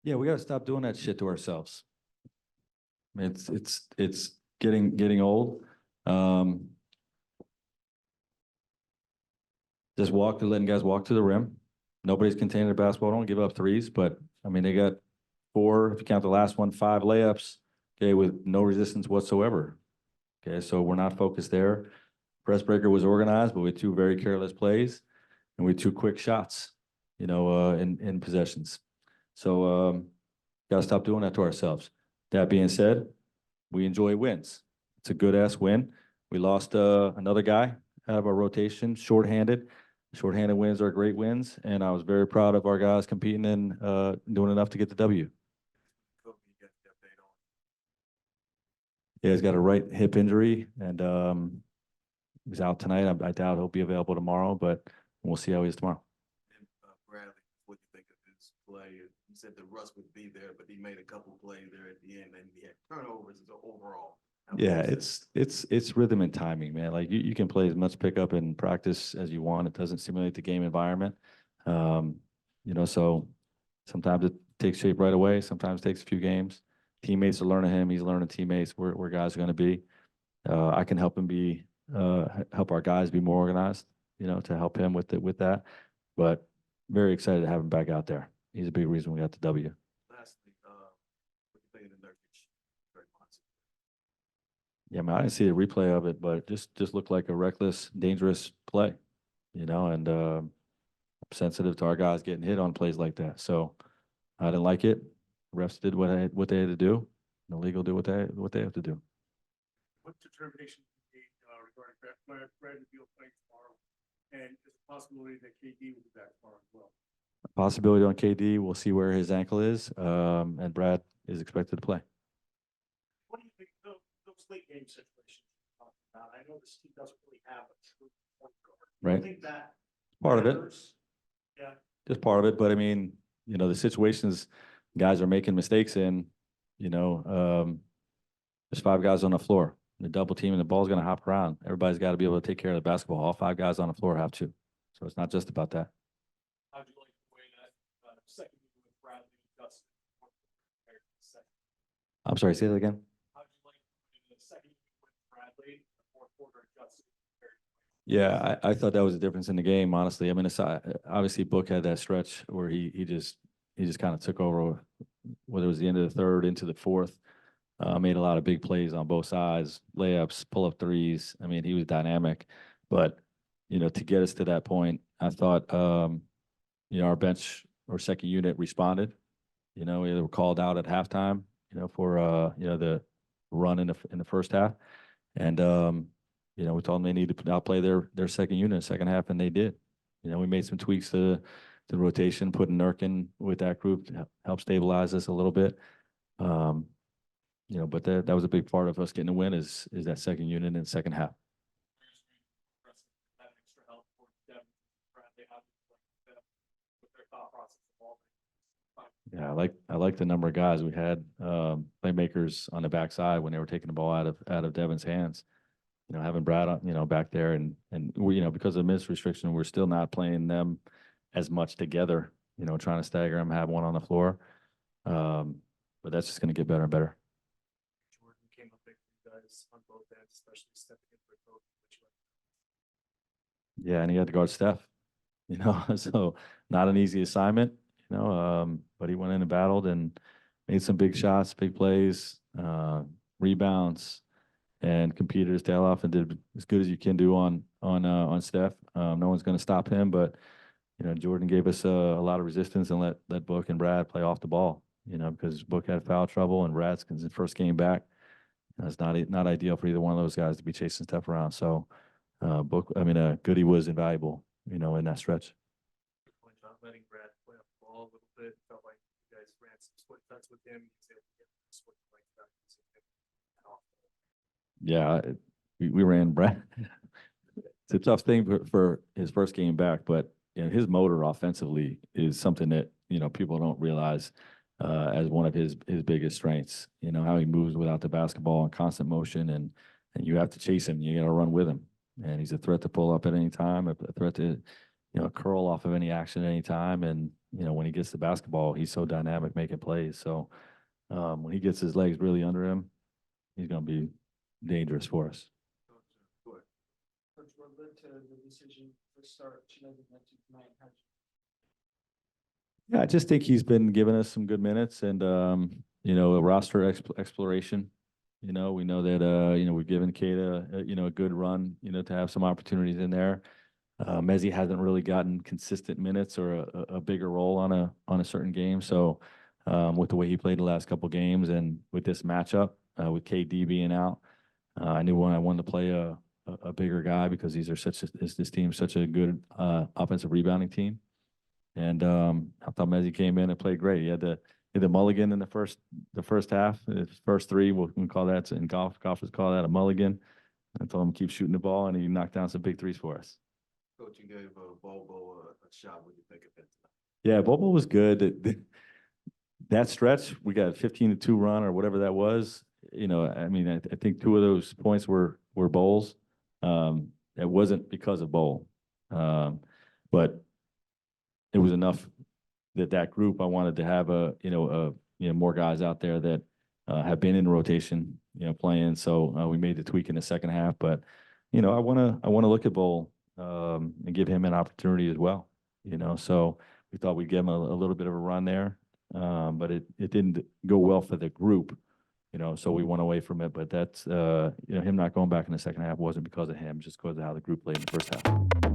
Yeah, we got to stop doing that shit to ourselves. I mean, it's getting old. Just letting guys walk to the rim. Nobody's containing the basketball. Don't give up threes, but I mean, they got 4, if you count the last one, 5 layups, okay, with no resistance whatsoever. Okay, so we're not focused there. Press breaker was organized, but with 2 very careless plays and with 2 quick shots, in possessions. So gotta stop doing that to ourselves. That being said, we enjoy wins. It's a good ass win. We lost another guy out of our rotation, shorthanded. Shorthanded wins are great wins, and I was very proud of our guys competing and doing enough to get the W. Yeah, he's got a right hip injury, and he's out tonight. I doubt he'll be available tomorrow, but we'll see how he is tomorrow. And Bradley, what do you think of his play? You said the rust would be there, but he made a couple plays there at the end, and he had turnovers overall. Yeah, it's rhythm and timing, man. Like you can play as much pickup and practice as you want. It doesn't simulate the game environment. So sometimes it takes shape right away. Sometimes it takes a few games. Teammates are learning him. He's learning teammates where guys are going to be. I can help him help our guys be more organized, to help him with that. But very excited to have him back out there. He's a big reason we got the W. Lastly, what do you think of the Nurkic? Very positive. Yeah, man, I didn't see a replay of it, but it just looked like a reckless, dangerous play, and sensitive to our guys getting hit on plays like that. So I didn't like it. Refs did what they had to do. The legal did what they have to do. What determination you made regarding Brad and Beal playing tomorrow, and there's a possibility that KD will be back tomorrow as well? Possibility on KD. We'll see where his ankle is, and Brad is expected to play. What do you think those late game situations you're talking about? I know this team doesn't really have a true point guard. Right. I think that Part of it. Yeah. Just part of it, but I mean, the situations guys are making mistakes in, there's 5 guys on the floor. The double team and the ball's going to hop around. Everybody's got to be able to take care of the basketball. All 5 guys on the floor have to. So it's not just about that. How'd you like the way that second meeting with Bradley and Dustin compared to the second? I'm sorry, say that again. How'd you like the second meeting with Bradley, the fourth quarter Dustin compared to? Yeah, I thought that was a difference in the game, honestly. I mean, obviously Book had that stretch where he just kind of took over, whether it was the end of the third into the fourth. Made a lot of big plays on both sides, layups, pull-up threes. I mean, he was dynamic. But, to get us to that point, I thought, our bench or second unit responded. They were called out at halftime, for, the run in the first half. And, we told them they needed to outplay their second unit in the second half, and they did. We made some tweaks to the rotation, putting Nurk in with that group to help stabilize us a little bit. But that was a big part of us getting a win is that second unit in the second half. Yeah, I like the number of guys we had, playmakers on the backside when they were taking the ball out of Devin's hands. Having Brad, back there and we, because of minutes restriction, we're still not playing them as much together. Trying to stagger them, have one on the floor. But that's just going to get better and better. Jordan came up big for you guys on both ends, especially stepping in for Okogie. Yeah, and he had to guard Steph. So not an easy assignment. But he went in and battled and made some big shots, big plays, rebounds, and competed his tail off and did as good as you can do on Steph. No one's going to stop him, but Jordan gave us a lot of resistance and let Book and Brad play off the ball. Because Book had foul trouble and Brad's his first game back. It's not ideal for either one of those guys to be chasing Steph around. So Goody was invaluable, in that stretch. Good point, John. Letting Brad play off the ball a little bit. Felt like you guys ran some split cuts with him. He was able to get split like that. Yeah, we ran Brad. It's a tough thing for his first game back, but his motor offensively is something that people don't realize as one of his biggest strengths. How he moves without the basketball in constant motion, and you have to chase him. You got to run with him, and he's a threat to pull up at any time, a threat to curl off of any action at any time, and you know, when he gets the basketball, he's so dynamic making plays. So when he gets his legs really under him, he's going to be dangerous for us. Go ahead. Coach, what led to the decision to start Chineke tonight? Yeah, I just think he's been giving us some good minutes and, you know, a roster exploration. You know, we know that, you know, we've given Keita, you know, a good run, you know, to have some opportunities in there. Mezzi hasn't really gotten consistent minutes or a bigger role on a certain game. So with the way he played the last couple games and with this matchup, with KD being out, I knew when I wanted to play a bigger guy because these are this team's such a good offensive rebounding team. And I thought Mezzi came in and played great. He had the mulligan in the first half. His first three, we'll call that in golf. Golfers call that a mulligan. I told him to keep shooting the ball, and he knocked down some big threes for us. Coach, you gave Bobo a shot. What do you think of it tonight? Yeah, Bobo was good. That stretch, we got a 15-2 run or whatever that was. You know, I mean, I think two of those points were Bowles. It wasn't because of Bowl, but it was enough that group. I wanted to have more guys out there that have been in rotation, you know, playing. So we made the tweak in the second half, but you know, I want to look at Bowl and give him an opportunity as well. You know, so we thought we'd give him a little bit of a run there, but it didn't go well for the group. You know, so we went away from it. But that's you know, him not going back in the second half wasn't because of him, just because of how the group played in the first half.